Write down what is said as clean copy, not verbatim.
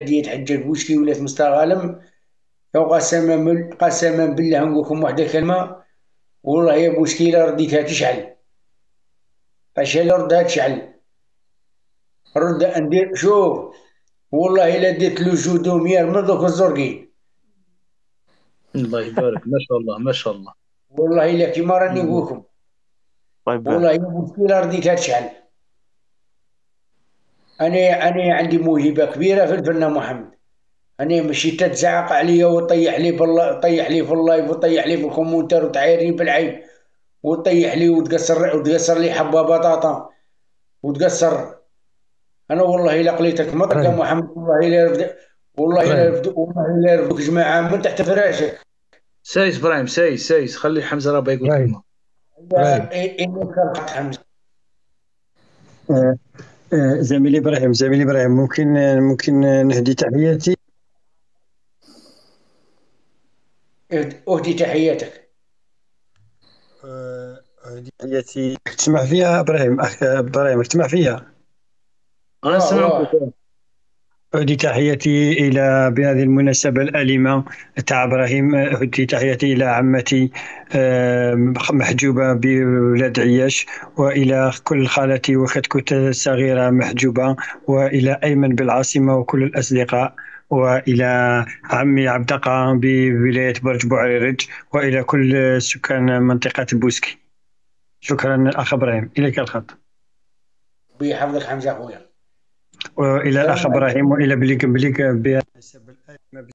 يتحجج بوشكي ولات مستغالم. قسما بالله نقول لكم واحدة كلمة. والله يا بوشكي لا رديتها تشعل. أشياء ردها تشعل. رد ندير شوف. والله إلا ديت له جودومير من ذوك الزرقين. الله يبارك، ما شاء الله ما شاء الله. والله إلا كيما راني نقول مم. لكم. الله والله يبارك. يا بوشكي لا رديتها تشعل. أنا عندي موهبة كبيرة في الفن محمد. أنا مشي تتزعق عليا وتطيح لي في طيح لي في اللايف وتطيح لي في الكومنتر وتعايرني بالعيب. وتطيح لي وتقصر لي حبة بطاطا وتقصر. انا والله الا قليتك ما تلقى ابراهيم محمد. والله الا ابراهيم والله الا يرفدوك جماعه من تحت فراشك. سايس ابراهيم، سايس خلي حمزه راه يقول ابراهيم كلمه. ابراهيم انك كرهت حمزه. آه، زميلي ابراهيم ممكن نهدي تحياتي. اهدي تحياتك. أهدي تحياتي، تسمع فيها ابراهيم؟ ابراهيم تسمع فيها؟ انا واه سمعك. واه. أهدي تحياتي إلى بهذه المناسبة الأليمة تاع إبراهيم. أهدي تحياتي إلى عمتي محجوبة بولاد عياش، وإلى كل خالتي وكتكوت الصغيرة محجوبة، وإلى أيمن بالعاصمة وكل الأصدقاء، وإلى عمي عبدقة بولاية برج بوعريرج، وإلى كل سكان منطقة بوسكي. شكرا أخ إبراهيم، إليك الخط. بيحفظك حمزه اخويا. وإلى الأخ السلام عليكم. إبراهيم وإلى بليك بليك.